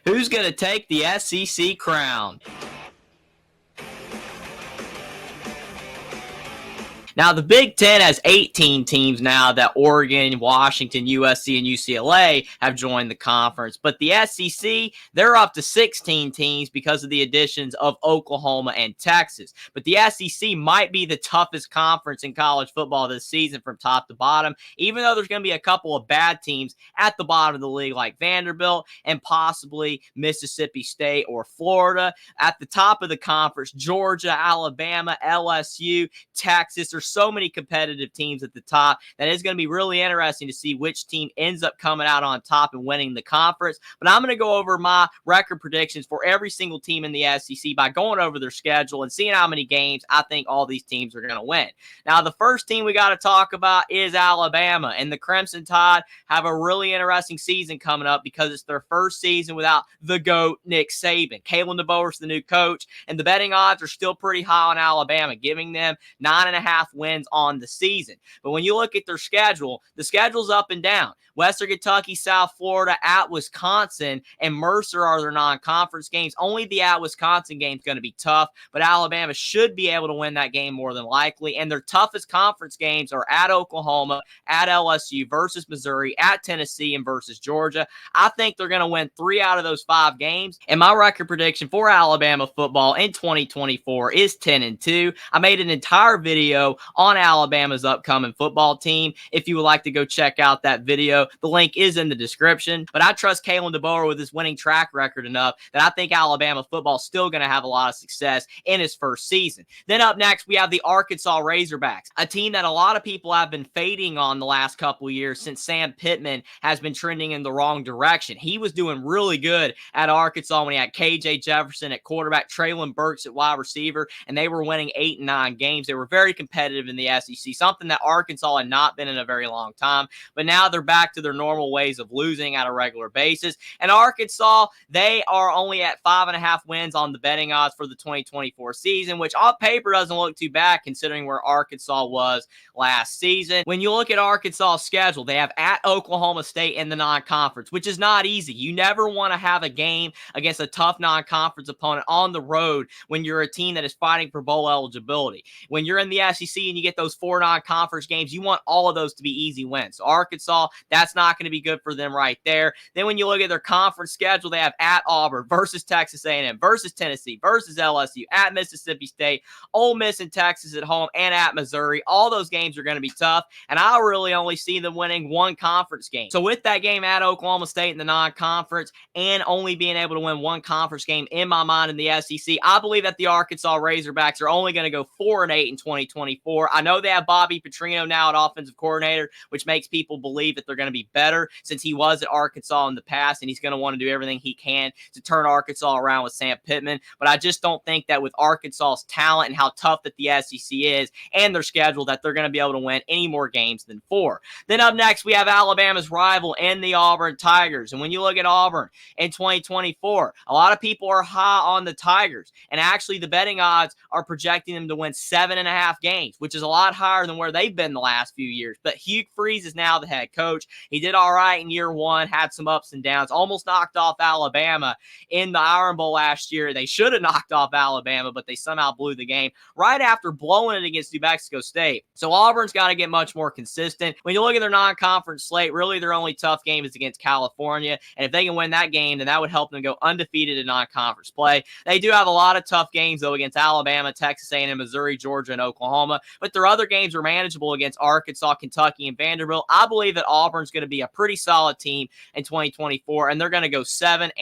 Who's going to take the SEC crown? Now, the Big Ten has 18 teams now that Oregon, Washington, USC, and UCLA have joined the conference. But the SEC, they're up to 16 teams because of the additions of Oklahoma and Texas. But the SEC might be the toughest conference in college football this season from top to bottom, even though there's going to be a couple of bad teams at the bottom of the league like Vanderbilt and possibly Mississippi State or Florida. At the top of the conference, Georgia, Alabama, LSU, Texas. There's so many competitive teams at the top that it's going to be really interesting to see which team ends up coming out on top and winning the conference. But I'm going to go over my record predictions for every single team in the SEC by going over their schedule and seeing how many games I think all these teams are going to win. Now, the first team we got to talk about is Alabama, and the Crimson Tide have a really interesting season coming up because it's their first season without the GOAT, Nick Saban. Kalen DeBoer's the new coach, and the betting odds are still pretty high on Alabama, giving them 9.5 wins on the season. But when you look at their schedule, the schedule's up and down. Western Kentucky, South Florida, at Wisconsin, and Mercer are their non-conference games. Only the at Wisconsin game is going to be tough, but Alabama should be able to win that game more than likely. And their toughest conference games are at Oklahoma, at LSU, versus Missouri, at Tennessee, and versus Georgia. I think they're going to win 3 out of those 5 games. And my record prediction for Alabama football in 2024 is 10-2. I made an entire video on Alabama's upcoming football team. If you would like to go check out that video, the link is in the description. But I trust Kalen DeBoer with his winning track record enough that I think Alabama football is still going to have a lot of success in his first season. Then up next, we have the Arkansas Razorbacks, a team that a lot of people have been fading on the last couple of years since Sam Pittman has been trending in the wrong direction. He was doing really good at Arkansas when he had KJ Jefferson at quarterback, Traylon Burks at wide receiver, and they were winning 8 and 9 games. They were very competitive in the SEC, something that Arkansas had not been in a very long time. But now they're back to their normal ways of losing at a regular basis. And Arkansas, they are only at 5.5 wins on the betting odds for the 2024 season, which on paper doesn't look too bad considering where Arkansas was last season. When you look at Arkansas' schedule, they have at Oklahoma State in the non-conference, which is not easy. You never want to have a game against a tough non-conference opponent on the road when you're a team that is fighting for bowl eligibility. When you're in the SEC and you get those 4 non-conference games, you want all of those to be easy wins. So Arkansas, that's not going to be good for them right there. Then when you look at their conference schedule, they have at Auburn versus Texas A&M versus Tennessee versus LSU, at Mississippi State, Ole Miss and Texas at home, and at Missouri. All those games are going to be tough, and I really only see them winning 1 conference game. So with that game at Oklahoma State in the non-conference and only being able to win 1 conference game in my mind in the SEC, I believe that the Arkansas Razorbacks are only going to go 4-8 in 2024. I know they have Bobby Petrino now at offensive coordinator, which makes people believe that they're going to be better since he was at Arkansas in the past, and he's going to want to do everything he can to turn Arkansas around with Sam Pittman. But I just don't think that with Arkansas's talent and how tough that the SEC is and their schedule that they're going to be able to win any more games than 4. Then up next, we have Alabama's rival in the Auburn Tigers. And when you look at Auburn in 2024, a lot of people are high on the Tigers. And actually, the betting odds are projecting them to win 7.5 games, which is a lot higher than where they've been the last few years. But Hugh Freeze is now the head coach. He did all right in year 1, had some ups and downs, almost knocked off Alabama in the Iron Bowl last year. They should have knocked off Alabama, but they somehow blew the game right after blowing it against New Mexico State. So Auburn's got to get much more consistent. When you look at their non-conference slate, really their only tough game is against California. And if they can win that game, then that would help them go undefeated in non-conference play. They do have a lot of tough games, though, against Alabama, Texas A&M, Missouri, Georgia, and Oklahoma. But their other games are manageable against Arkansas, Kentucky, and Vanderbilt. I believe that Auburn's going to be a pretty solid team in 2024, and they're going to go 7-5.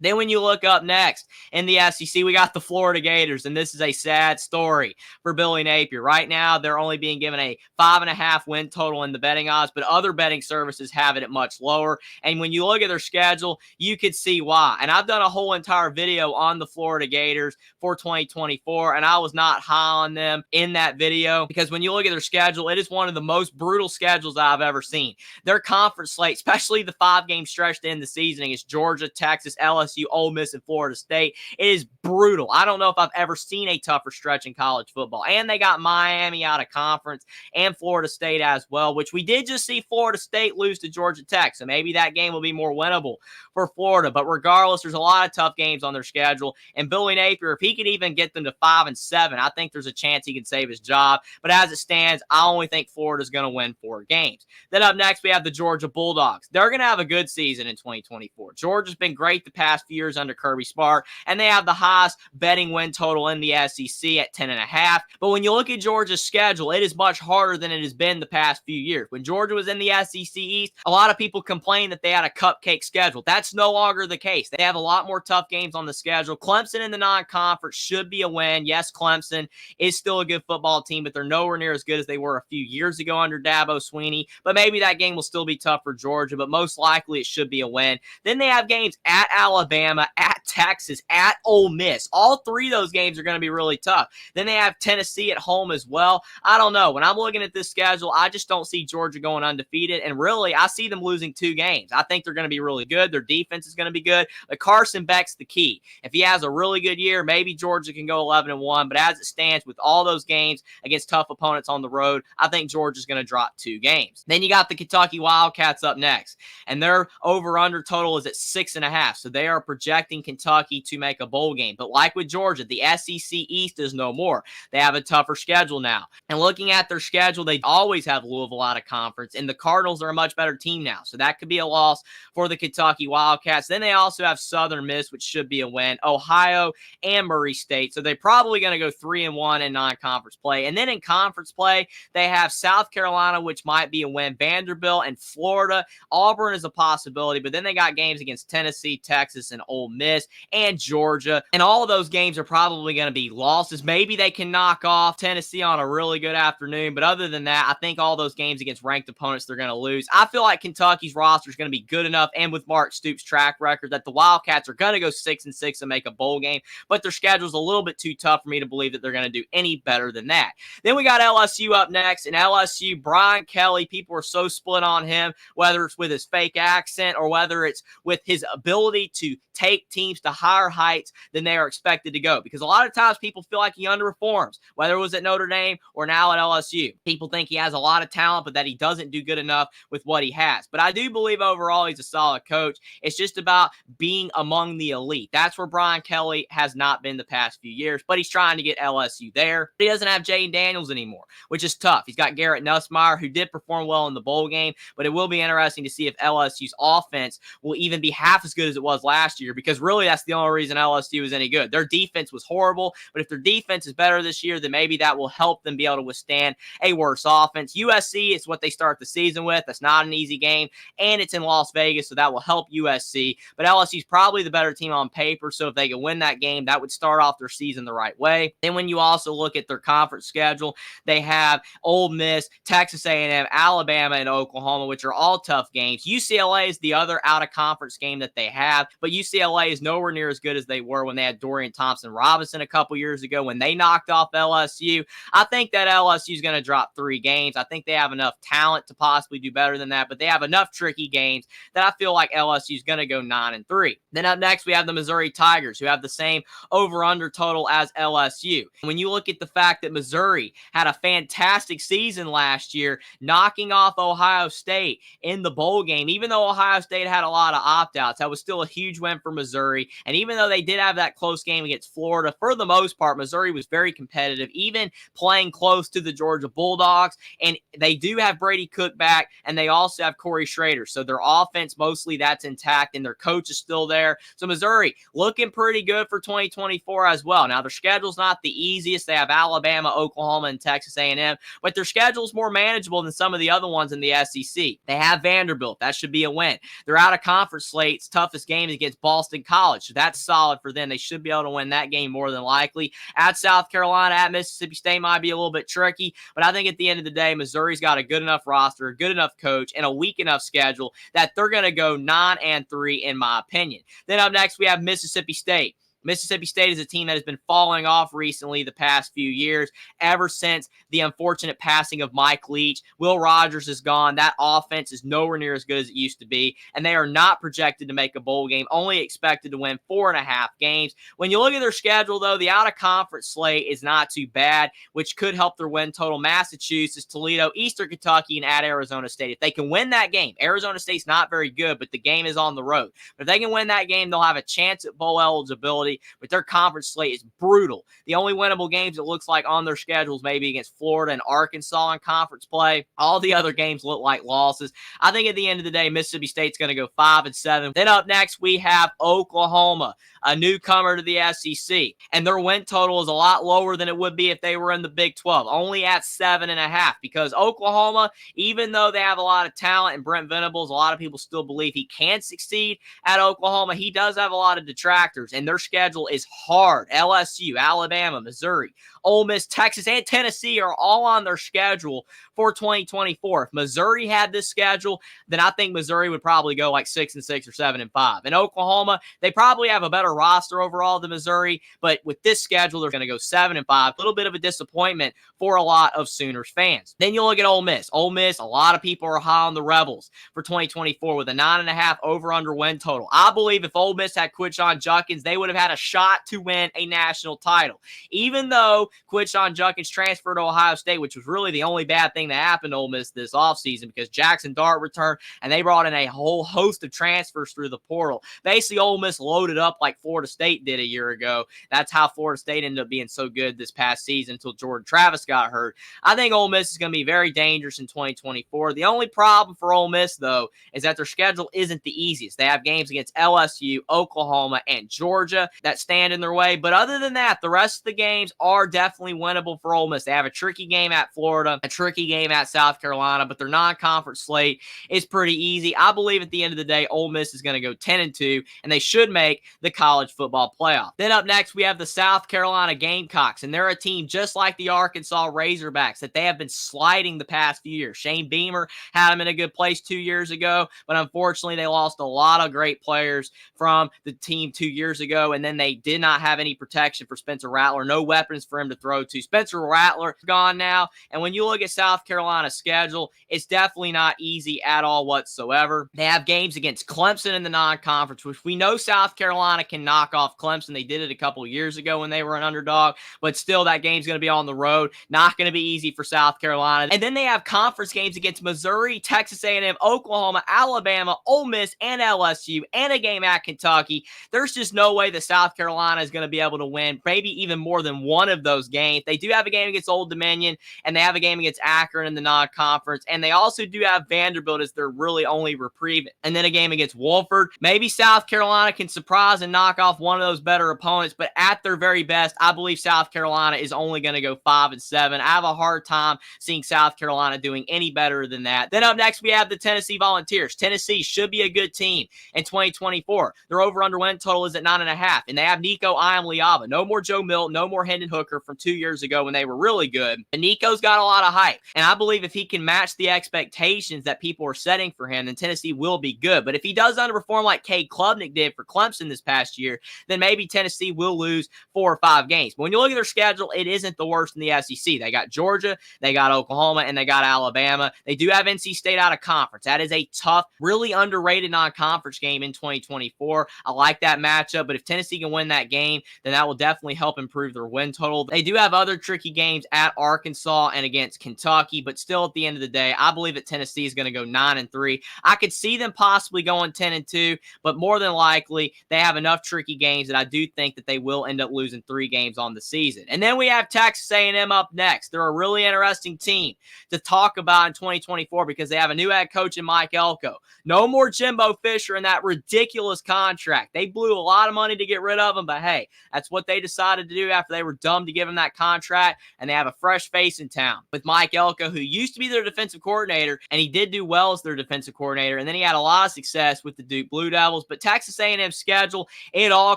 Then when you look up next in the SEC, we got the Florida Gators, and this is a sad story for Billy Napier. Right now, they're only being given a 5.5 win total in the betting odds, but other betting services have it at much lower. And when you look at their schedule, you could see why. And I've done a whole entire video on the Florida Gators for 2024, and I was not high on them in that video because when you look at their schedule, it is one of the most brutal schedules I've ever seen. Their conference slate, especially the 5-game stretch to end the season against Georgia, Texas, LSU, LSU, Ole Miss, and Florida State. It is brutal. I don't know if I've ever seen a tougher stretch in college football. And they got Miami out of conference and Florida State as well, which we did just see Florida State lose to Georgia Tech. So maybe that game will be more winnable for Florida. But regardless, there's a lot of tough games on their schedule. And Billy Napier, if he could even get them to 5-7, I think there's a chance he can save his job. But as it stands, I only think Florida's going to win 4 games. Then up next, we have the Georgia Bulldogs. They're going to have a good season in 2024. Georgia's been great the past few years under Kirby Smart, and they have the highest betting win total in the SEC at 10.5. But when you look at Georgia's schedule, it is much harder than it has been the past few years. When Georgia was in the SEC East, a lot of people complained that they had a cupcake schedule. That's no longer the case. They have a lot more tough games on the schedule. Clemson in the non-conference should be a win. Yes, Clemson is still a good football team, but they're nowhere near as good as they were a few years ago under Dabo Swinney. But maybe that game will still be tough for Georgia, but most likely it should be a win. Then they have games at Alabama, at Texas, at Ole Miss. All 3 of those games are going to be really tough. Then they have Tennessee at home as well. I don't know. When I'm looking at this schedule, I just don't see Georgia going undefeated. And really, I see them losing 2 games. I think they're going to be really good. Their defense is going to be good. But Carson Beck's the key. If he has a really good year, maybe Georgia can go 11-1. But as it stands, with all those games against tough opponents on the road, I think Georgia's going to drop 2 games. Then you got the Kentucky Wildcats up next. And their over-under total is at 6.5. So they are projecting Kentucky to make a bowl game. But like with Georgia, the SEC East is no more. They have a tougher schedule now. And looking at their schedule, they always have Louisville out of conference. And the Cardinals are a much better team now. So that could be a loss for the Kentucky Wildcats. Then they also have Southern Miss, which should be a win. Ohio and Murray State. So they're probably going to go 3-1 in non-conference play. And then in conference play, they have South Carolina, which might be a win. Vanderbilt and Florida. Auburn is a possibility. But then they got games against Tennessee, Texas, and Ole Miss, and Georgia. And all of those games are probably going to be losses. Maybe they can knock off Tennessee on a really good afternoon. But other than that, I think all those games against ranked opponents they're going to lose. I feel like Kentucky's roster is going to be good enough, and with Mark Stoops' track record, that the Wildcats are going to go 6-6 and make a bowl game. But their schedule's a little bit too tough for me to believe that they're going to do any better than that. Then we got LSU up next. And LSU, Brian Kelly, people are so split on him, whether it's with his fake accent or whether it's with his ability to take teams to higher heights than they are expected to go. Because a lot of times people feel like he underperforms, whether it was at Notre Dame or now at LSU. People think he has a lot of talent, but that he doesn't do good enough with what he has. But I do believe overall he's a solid coach. It's just about being among the elite. That's where Brian Kelly has not been the past few years, but he's trying to get LSU there. He doesn't have Jaden Daniels anymore, which is tough. He's got Garrett Nussmeier, who did perform well in the bowl game, but it will be interesting to see if LSU's offense will even be half as good as it was last year, because really that's the only reason LSU is any good. Their defense was horrible, but if their defense is better this year, then maybe that will help them be able to withstand a worse offense. USC is what they start the season with. That's not an easy game, and it's in Las Vegas, so that will help USC. But LSU is probably the better team on paper, so if they can win that game, that would start off their season the right way. Then when you also look at their conference schedule, they have Ole Miss, Texas A&M, Alabama, and Oklahoma, which are all tough games. UCLA is the other out-of-conference game that they have, but UCLA is nowhere near as good as they were when they had Dorian Thompson-Robinson a couple years ago when they knocked off LSU. I think that LSU is going to drop 3 games. I think they have enough talent to possibly do better than that, but they have enough tricky games that I feel like LSU is going to go 9-3. Then up next, we have the Missouri Tigers, who have the same over-under total as LSU. When you look at the fact that Missouri had a fantastic season last year, knocking off Ohio State in the bowl game, even though Ohio State had a lot of opt-outs, that was still a huge win for Missouri. And even though they did have that close game against Florida, for the most part, Missouri was very competitive, even playing close to the Georgia Bulldogs. And they do have Brady Cook back, and they also have Corey Schrader. So their offense, mostly that's intact, and their coach is still there. So Missouri looking pretty good for 2024 as well. Now, their schedule's not the easiest. They have Alabama, Oklahoma, and Texas A&M, but their schedule's more manageable than some of the other ones in the SEC. They have Vanderbilt. That should be a win. They're out of conference slate's toughest game is against Boston College, so that's solid for them. They should be able to win that game more than likely. At South Carolina, at Mississippi State might be a little bit tricky, but I think at the end of the day, Missouri's got a good enough roster, a good enough coach, and a weak enough schedule that they're going to go 9-3 in my opinion. Then up next, we have Mississippi State. Mississippi State is a team that has been falling off recently the past few years, ever since the unfortunate passing of Mike Leach. Will Rogers is gone. That offense is nowhere near as good as it used to be, and they are not projected to make a bowl game, only expected to win 4.5 games. When you look at their schedule, though, the out-of-conference slate is not too bad, which could help their win total. Massachusetts, Toledo, Eastern Kentucky, and at Arizona State. If they can win that game, Arizona State's not very good, but the game is on the road. But if they can win that game, they'll have a chance at bowl eligibility, but their conference slate is brutal. The only winnable games it looks like on their schedules maybe against Florida and Arkansas in conference play. All the other games look like losses. I think at the end of the day, Mississippi State's going to go 5-7. Then up next, we have Oklahoma, a newcomer to the SEC, and their win total is a lot lower than it would be if they were in the Big 12, only at 7.5, because Oklahoma, even though they have a lot of talent, and Brent Venables, a lot of people still believe he can succeed at Oklahoma, he does have a lot of detractors, and their schedule is hard. LSU, Alabama, Missouri, Ole Miss, Texas, and Tennessee are all on their schedule for 2024. If Missouri had this schedule, then I think Missouri would probably go like 6-6 or 7-5. And Oklahoma, they probably have a better roster overall than Missouri, but with this schedule, they're going to go 7-5. A little bit of a disappointment for a lot of Sooners fans. Then you look at Ole Miss. Ole Miss, a lot of people are high on the Rebels for 2024 with a 9.5 over-under win total. I believe if Ole Miss had Quinshon Judkins, they would have had a shot to win a national title. Even though Quinshon Judkins transferred to Ohio State, which was really the only bad thing that happened to Ole Miss this offseason, because Jackson Dart returned and they brought in a whole host of transfers through the portal. Basically, Ole Miss loaded up like Florida State did a year ago. That's how Florida State ended up being so good this past season until Jordan Travis got hurt. I think Ole Miss is going to be very dangerous in 2024. The only problem for Ole Miss, though, is that their schedule isn't the easiest. They have games against LSU, Oklahoma, and Georgia that stand in their way. But other than that, the rest of the games are definitely winnable for Ole Miss. They have a tricky game at Florida, a tricky game at South Carolina, but their non-conference slate is pretty easy. I believe at the end of the day, Ole Miss is going to go 10-2, and they should make the college football playoff. Then up next, we have the South Carolina Gamecocks, and they're a team just like the Arkansas Razorbacks that they have been sliding the past few years. Shane Beamer had them in a good place 2 years ago, but unfortunately, they lost a lot of great players from the team 2 years ago, and then they did not have any protection for Spencer Rattler, no weapons for him to throw to. Spencer Rattler gone now, and when you look at South Carolina's schedule, it's definitely not easy at all whatsoever. They have games against Clemson in the non-conference, which we know South Carolina can knock off Clemson. They did it a couple years ago when they were an underdog, but still that game's going to be on the road. Not going to be easy for South Carolina. And then they have conference games against Missouri, Texas A&M, Oklahoma, Alabama, Ole Miss, and LSU, and a game at Kentucky. There's just no way that South Carolina is going to be able to win maybe even more than one of those games. They do have a game against Old Dominion, and they have a game against Akron in the non-conference, and they also do have Vanderbilt as their really only reprieve, and then a game against Wofford. Maybe South Carolina can surprise and knock off one of those better opponents, but at their very best, I believe South Carolina is only going to go 5-7. I have a hard time seeing South Carolina doing any better than that. Then up next, we have the Tennessee Volunteers. Tennessee should be a good team in 2024. Their over-under win total is at 9.5, and they have Nico Iamaleava. No more Joe Milton, no more Hendon Hooker from 2 years ago when they were really good. And Nico's got a lot of hype, and I believe if he can match the expectations that people are setting for him, then Tennessee will be good. But if he does underperform like Cade Klubnik did for Clemson this past year, then maybe Tennessee will lose 4 or 5 games. But when you look at their schedule, it isn't the worst in the SEC. They got Georgia, they got Oklahoma, and they got Alabama. They do have NC State out of conference. That is a tough, really underrated non-conference game in 2024. I like that matchup, but if Tennessee can win that game, then that will definitely help improve their win total. They do have other tricky games at Arkansas and against Kentucky, but still at the end of the day, I believe that Tennessee is going to go 9-3. I could see them possibly going 10-2, but more than likely, they have enough tricky games that I do think that they will end up losing 3 games on the season. And then we have Texas A&M up next. They're a really interesting team to talk about in 2024 because they have a new head coach in Mike Elko. No more Jimbo Fisher in that ridiculous contract. They blew a lot of money to get rid of him, but hey, that's what they decided to do after they were dumb to give him that contract, and they have a fresh face in town with Mike Elko, who used to be their defensive coordinator, and he did do well as their defensive coordinator, and then he had a lot of success with the Duke Blue Devils. But Texas A&M's schedule, it all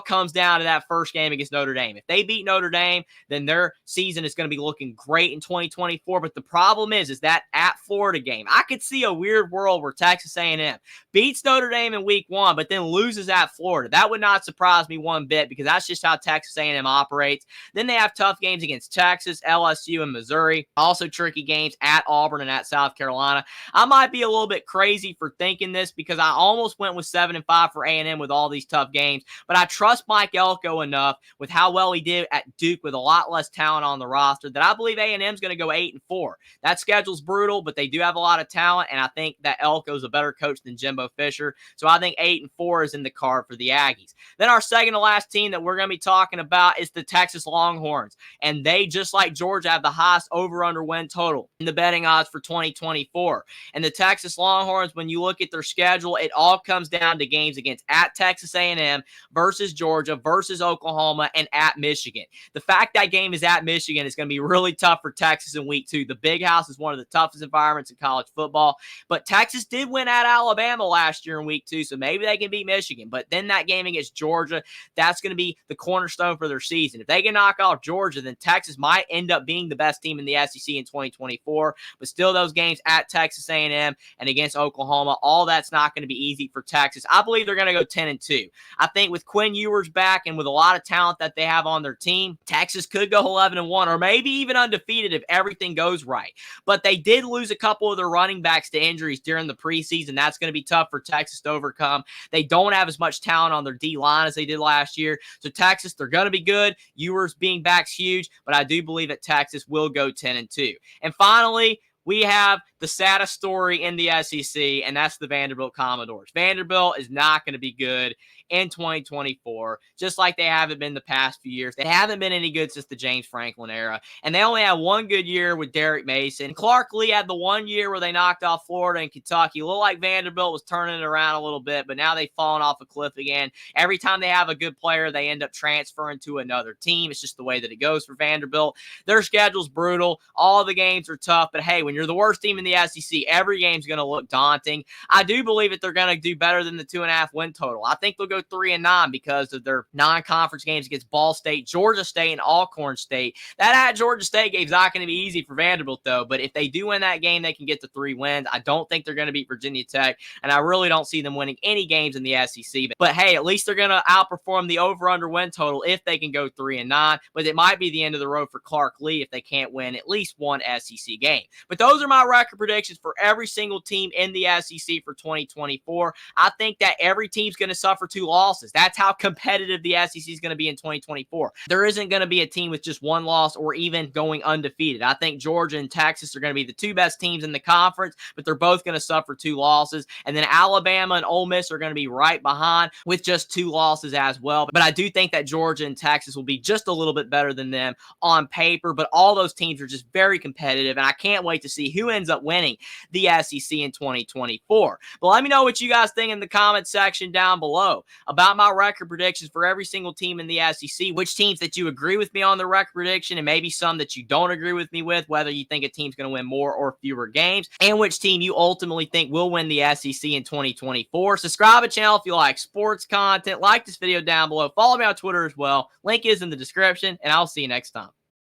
comes down to that first game against Notre Dame. If they beat Notre Dame, then their season is going to be looking great in 2024, but the problem is that at Florida game, I could see a weird world where Texas A&M beats Notre Dame in week 1, but then loses at Florida. That would not surprise me one one bit because that's just how Texas A&M operates. Then they have tough games against Texas, LSU, and Missouri. Also tricky games at Auburn and at South Carolina. I might be a little bit crazy for thinking this because I almost went with 7-5 for A&M with all these tough games, but I trust Mike Elko enough with how well he did at Duke with a lot less talent on the roster that I believe A&M is going to go 8-4. That schedule's brutal, but they do have a lot of talent, and I think that Elko's a better coach than Jimbo Fisher, so I think 8-4 is in the card for the Aggies. Then our second to last team that we're going to be talking about is the Texas Longhorns, and they, just like Georgia, have the highest over-under win total in the betting odds for 2024. And the Texas Longhorns, when you look at their schedule, it all comes down to games against at Texas A&M versus Georgia versus Oklahoma and at Michigan. The fact that game is at Michigan is going to be really tough for Texas in week 2. The Big House is one of the toughest environments in college football, but Texas did win at Alabama last year in week 2, so maybe they can beat Michigan. But then that game against Georgia, that's going to be the cornerstone for their season. If they can knock off Georgia, then Texas might end up being the best team in the SEC in 2024, but still those games at Texas A&M and against Oklahoma, all that's not going to be easy for Texas. I believe they're going to go 10-2. I think with Quinn Ewers back and with a lot of talent that they have on their team, Texas could go 11-1 or maybe even undefeated if everything goes right. But they did lose a couple of their running backs to injuries during the preseason. That's going to be tough for Texas to overcome. They don't have as much talent on their D-line as they did last year. So Texas, they're going to be good. Ewers being back's huge, but I do believe that Texas will go 10-2. And finally, we have the saddest story in the SEC, and that's the Vanderbilt Commodores. Vanderbilt is not going to be good in 2024, just like they haven't been the past few years. They haven't been any good since the James Franklin era, and they only had one good year with Derek Mason. Clark Lee had the one year where they knocked off Florida and Kentucky. It looked like Vanderbilt was turning it around a little bit, but now they've fallen off a cliff again. Every time they have a good player, they end up transferring to another team. It's just the way that it goes for Vanderbilt. Their schedule's brutal. All the games are tough, but hey, when you're the worst team in the SEC, every game's going to look daunting. I do believe that they're going to do better than the 2.5 win total. I think they'll go 3-9 because of their non-conference games against Ball State, Georgia State, and Alcorn State. That at Georgia State game's not going to be easy for Vanderbilt, though. But if they do win that game, they can get to 3 wins. I don't think they're going to beat Virginia Tech, and I really don't see them winning any games in the SEC. But hey, at least they're going to outperform the over-under win total if they can go 3-9. But it might be the end of the road for Clark Lee if they can't win at least one SEC game. But those are my record predictions for every single team in the SEC for 2024. I think that every team's going to suffer 2 losses. That's how competitive the SEC is going to be in 2024. There isn't going to be a team with just 1 loss or even going undefeated. I think Georgia and Texas are going to be the 2 best teams in the conference, but they're both going to suffer 2 losses. And then Alabama and Ole Miss are going to be right behind with just 2 losses as well. But I do think that Georgia and Texas will be just a little bit better than them on paper, but all those teams are just very competitive, and I can't wait to see who ends up winning the SEC in 2024. But let me know what you guys think in the comment section down below about my record predictions for every single team in the SEC, which teams that you agree with me on the record prediction, and maybe some that you don't agree with me with, whether you think a team's going to win more or fewer games, and which team you ultimately think will win the SEC in 2024. Subscribe to the channel if you like sports content. Like this video down below. Follow me on Twitter as well. Link is in the description, and I'll see you next time.